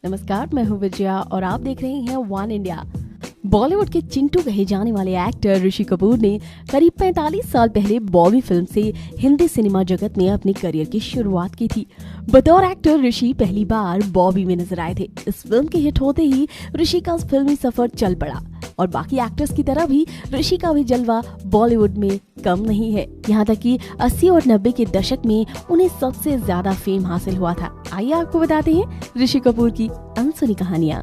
नमस्कार, मैं हूँ विजया और आप देख रहे हैं वन इंडिया। बॉलीवुड के चिंटू कहे जाने वाले एक्टर ऋषि कपूर ने करीब 45 साल पहले बॉबी फिल्म से हिंदी सिनेमा जगत में अपने करियर की शुरुआत की थी। बतौर एक्टर ऋषि पहली बार बॉबी में नजर आए थे। इस फिल्म के हिट होते ही ऋषि का फिल्मी सफर चल पड़ा और बाकी एक्टर्स की तरह भी ऋषि का भी जलवा बॉलीवुड में कम नहीं है। यहाँ तक कि 80 और 90 के दशक में उन्हें सबसे ज्यादा फेम हासिल हुआ था। आइए आपको बताते हैं ऋषि कपूर की अनसुनी कहानियाँ।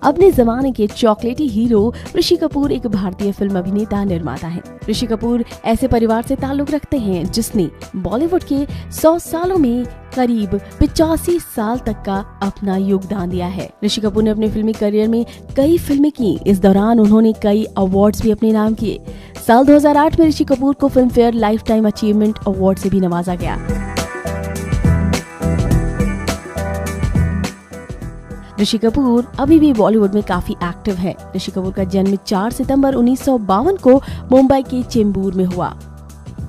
अपने जमाने के चॉकलेटी हीरो ऋषि कपूर एक भारतीय फिल्म अभिनेता निर्माता हैं। ऋषि कपूर ऐसे परिवार से ताल्लुक रखते हैं जिसने बॉलीवुड के 100 सालों में करीब 85 साल तक का अपना योगदान दिया है। ऋषि कपूर ने अपने फिल्मी करियर में कई फिल्में की। इस दौरान उन्होंने कई अवार्ड्स भी अपने नाम किए। साल 2008 में ऋषि कपूर को film fair life time achievement award से भी नवाजा गया। ऋषि कपूर अभी भी बॉलीवुड में काफी एक्टिव है। ऋषि कपूर का जन्म 4 सितंबर 1952 को मुंबई के चेंबूर में हुआ।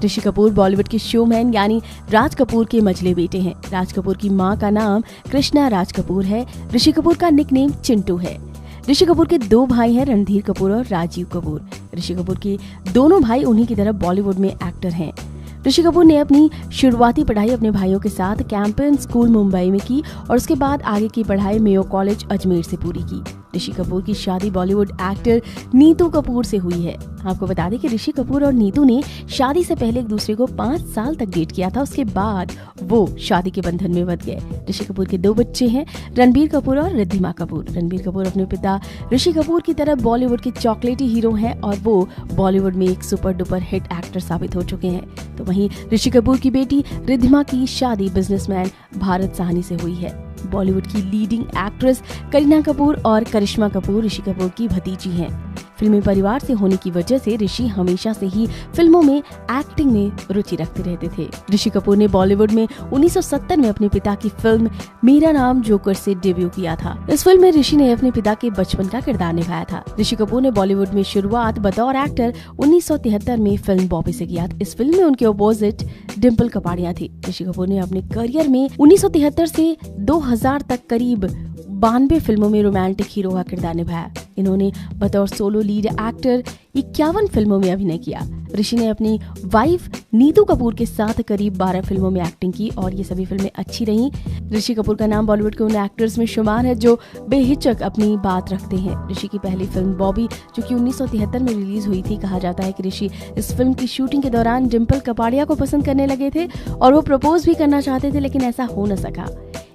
ऋषि कपूर बॉलीवुड के शोमैन यानी राज कपूर के मझले बेटे हैं। राज कपूर की मां का नाम कृष्णा राज कपूर है। ऋषि कपूर का निकनेम चिंटू है। ऋषि कपूर के 2 भाई हैं, रणधीर कपूर और राजीव कपूर। ऋषि कपूर के दोनों भाई उन्हीं की तरह बॉलीवुड में एक्टर हैं। ऋषि कपूर ने अपनी शुरुआती पढ़ाई अपने भाइयों के साथ कैंपेन स्कूल मुंबई में की और उसके बाद आगे की पढ़ाई मेयो कॉलेज अजमेर से पूरी की। ऋषि कपूर की शादी बॉलीवुड एक्टर नीतू कपूर से हुई है। आपको बता दें कि ऋषि कपूर और नीतू ने शादी से पहले एक दूसरे को 5 साल तक डेट किया था। उसके बाद वो शादी के बंधन में बंध गए। ऋषि कपूर के 2 बच्चे हैं, रणबीर कपूर और रिद्धिमा कपूर। रणबीर कपूर अपने पिता ऋषि कपूर की तरह बॉलीवुड के चॉकलेटी हीरो हैं और वो बॉलीवुड में एक सुपर डुपर हिट एक्टर साबित हो चुके हैं। तो वहीं ऋषि कपूर की बेटी रिद्धिमा की शादी बिजनेसमैन भारत साहनी से हुई है। बॉलीवुड की लीडिंग एक्ट्रेस करीना कपूर और करिश्मा कपूर ऋषि कपूर की भतीजी हैं। फिल्मी परिवार से होने की वजह से ऋषि हमेशा से ही फिल्मों में एक्टिंग में रुचि रखते रहते थे। ऋषि कपूर ने बॉलीवुड में 1970 में अपने पिता की फिल्म मेरा नाम जोकर से डेब्यू किया था। इस फिल्म में ऋषि ने अपने पिता के बचपन का किरदार निभाया था। ऋषि कपूर ने बॉलीवुड में शुरुआत बतौर एक्टर 1973 में फिल्म बॉबी से किया। इस फिल्म में उनके अपोजिट डिम्पल कपाड़िया थी। ऋषि कपूर ने अपने करियर में 1973 से 2000 तक करीब 92 फिल्मों में रोमांटिक हीरो का किरदार निभाया। इन्होंने बतौर सोलो लीड एक्टर 51 फिल्मों में अभिनय किया। ऋषि ने अपनी वाइफ नीतू कपूर के साथ करीब 12 फिल्मों में एक्टिंग की और ये सभी फिल्में अच्छी रहीं। ऋषि कपूर का नाम बॉलीवुड के उन एक्टर्स में शुमार है जो बेहिचक अपनी बात रखते हैं। ऋषि की पहली फिल्म बॉबी जो कि 1973 में रिलीज हुई थी। कहा जाता है कि ऋषि इस फिल्म की शूटिंग के दौरान डिम्पल कपाड़िया को पसंद करने लगे थे और वो प्रपोज भी करना चाहते थे, लेकिन ऐसा हो न सका।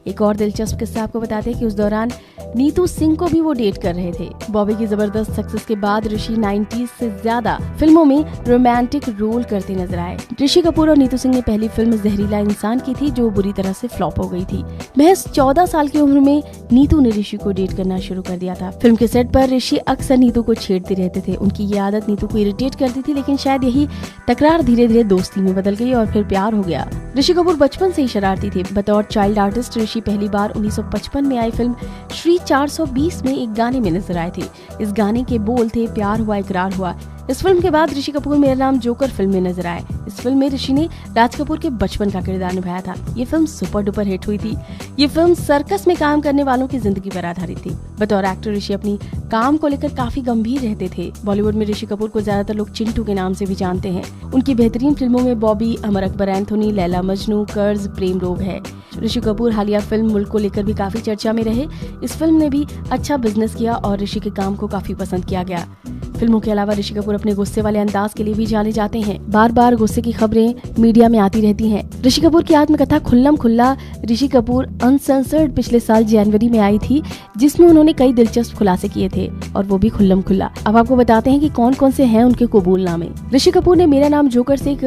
एक और दिलचस्प किस्सा आपको बताते हैं कि उस दौरान नीतू सिंह को भी वो डेट कर रहे थे। बॉबी की जबरदस्त सक्सेस के बाद ऋषि 90s से ज्यादा फिल्मों में रोमांटिक रोल करते नजर आए। ऋषि कपूर और नीतू सिंह ने पहली फिल्म जहरीला इंसान की थी जो बुरी तरह से फ्लॉप हो गई थी। महज 14 साल की उम्र में नीतू ने ऋषि को डेट करना शुरू कर दिया था। फिल्म के सेट पर ऋषि अक्सर नीतू को छेड़ते रहते थे। उनकी ये आदत नीतू को इरिटेट करती थी, लेकिन शायद यही तकरार धीरे धीरे दोस्ती में बदल गई और फिर प्यार हो गया। ऋषि कपूर बचपन से ही शरारती थे। बतौर चाइल्ड आर्टिस्ट ऋषि पहली बार 1955 में आई फिल्म श्री 420 में एक गाने में नजर आए थे। इस गाने के बोल थे प्यार हुआ इकरार हुआ। इस फिल्म के बाद ऋषि कपूर मेरा नाम जोकर फिल्म में नजर आए। इस फिल्म में ऋषि ने राज कपूर के बचपन का किरदार निभाया था। ये फिल्म सुपर डुपर हिट हुई थी। ये फिल्म सर्कस में काम करने वालों की जिंदगी पर आधारित थी। बतौर एक्टर ऋषि अपनी काम को लेकर काफी गंभीर रहते थे। बॉलीवुड में ऋषि कपूर को ज्यादातर लोग चिंटू के नाम से भी जानते हैं। उनकी बेहतरीन फिल्मों में बॉबी, अमर अकबर एंथोनी, लैला मजनू, कर्ज, प्रेम रोग है। ऋषि कपूर हालिया फिल्म मुल्क को लेकर भी काफी चर्चा में रहे। इस फिल्म ने भी अच्छा बिजनेस किया और ऋषि के काम को काफी पसंद किया गया। फिल्मों के अलावा ऋषि कपूर अपने गुस्से वाले अंदाज के लिए भी जाने जाते हैं। बार बार गुस्से की खबरें मीडिया में आती रहती हैं। ऋषि कपूर की आत्मकथा खुल्लम खुल्ला ऋषि कपूर अनसेंसर्ड पिछले साल जनवरी में आई थी, जिसमें उन्होंने कई दिलचस्प खुलासे किए थे और वो भी खुल्लम खुल्ला। अब आपको बताते हैं कि कौन कौन से हैं उनके कबूलनामे। ऋषि कपूर ने मेरा नाम जोकर से एक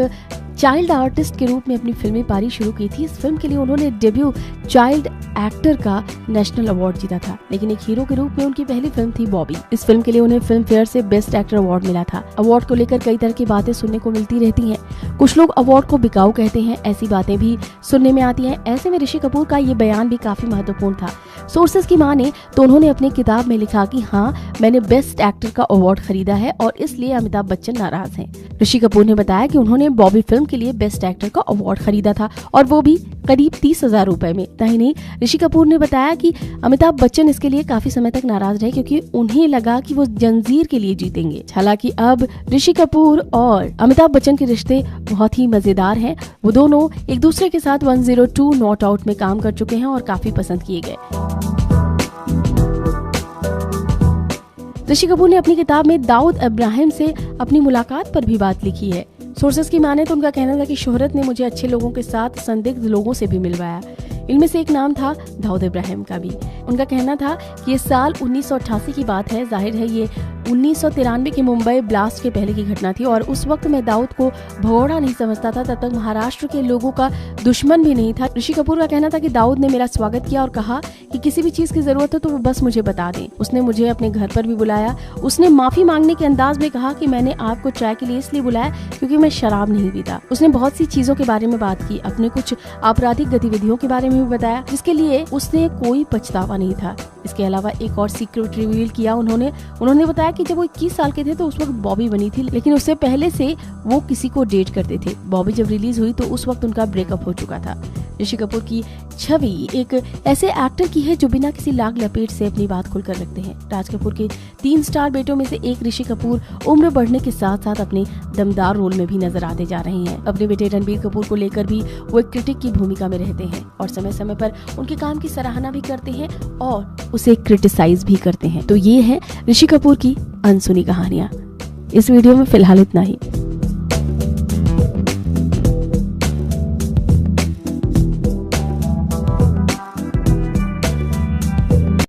चाइल्ड आर्टिस्ट के रूप में अपनी फिल्मी पारी शुरू की थी। इस फिल्म के लिए उन्होंने डेब्यू चाइल्ड एक्टर का नेशनल अवार्ड जीता था, लेकिन एक हीरो के रूप में उनकी पहली फिल्म थी बॉबी। इस फिल्म के लिए उन्हें फिल्म फेयर से बेस्ट एक्टर अवार्ड मिला था। अवार्ड को लेकर कई तरह की बातें सुनने को मिलती रहती हैं। कुछ लोग अवार्ड को बिकाऊ कहते हैं, ऐसी बातें भी सुनने में आती हैं। ऐसे में ऋषि कपूर का ये बयान भी काफी महत्वपूर्ण था। सोर्सेज की माने तो उन्होंने अपनी किताब में लिखा कि हाँ, मैंने बेस्ट एक्टर का अवार्ड खरीदा है और इसलिए अमिताभ बच्चन नाराज हैं। ऋषि कपूर ने बताया कि उन्होंने बॉबी फिल्म के लिए बेस्ट एक्टर का अवार्ड खरीदा था और वो भी करीब 30,000 रुपए में। नहीं, ऋषि कपूर ने बताया कि अमिताभ बच्चन इसके लिए काफी समय तक नाराज रहे क्योंकि उन्हें लगा कि वो जंजीर के लिए जीतेंगे। हालांकि अब ऋषि कपूर और अमिताभ बच्चन के रिश्ते बहुत ही मजेदार हैं। वो दोनों एक दूसरे के साथ 102 नॉट आउट में काम कर चुके हैं और काफी पसंद किए गए। ऋषि कपूर ने अपनी किताब में दाऊद इब्राहिम से अपनी मुलाकात पर भी बात लिखी है। सोर्सेस की माने तो उनका कहना था कि शोहरत ने मुझे अच्छे लोगों के साथ संदिग्ध लोगों से भी मिलवाया। इनमें से एक नाम था दाऊद इब्राहिम का भी। उनका कहना था कि ये साल 1988 की बात है। जाहिर है ये 1993 की मुंबई ब्लास्ट के पहले की घटना थी और उस वक्त मैं दाऊद को भगोड़ा नहीं समझता था। तब तक महाराष्ट्र के लोगों का दुश्मन भी नहीं था। ऋषि कपूर का कहना था कि दाऊद ने मेरा स्वागत किया और कहा कि किसी भी चीज की जरूरत हो तो वो बस मुझे बता दें। उसने मुझे अपने घर पर भी बुलाया। उसने माफी मांगने के अंदाज में कहा कि मैंने आपको चाय के लिए इसलिए बुलाया क्योंकि मैं शराब नहीं पीता। उसने बहुत सी चीजों के बारे में बात की, अपने कुछ आपराधिक गतिविधियों के बारे में भी बताया जिसके लिए उसने कोई पछतावा नहीं था। इसके अलावा एक और सीक्रेट रिवील किया उन्होंने बताया कि जब वो 21 साल के थे तो उस वक्त बॉबी बनी थी, लेकिन उससे पहले से वो किसी को डेट करते थे। बॉबी जब रिलीज हुई तो उस वक्त उनका ब्रेकअप हो चुका था। ऋषि कपूर की छवि एक ऐसे एक्टर की है जो बिना किसी लाग लपेट से अपनी बात खुलकर रखते हैं। राज कपूर के 3 स्टार बेटों में से एक ऋषि कपूर उम्र बढ़ने के साथ साथ अपने दमदार रोल में भी नजर आते जा रहे हैं। अपने बेटे रणबीर कपूर को लेकर भी वो एक क्रिटिक की भूमिका में रहते हैं और समय समय पर उनके काम की सराहना भी करते हैं और उसे क्रिटिसाइज भी करते हैं। तो ये है ऋषि कपूर की अनसुनी कहानियां। इस वीडियो में फिलहाल इतना ही।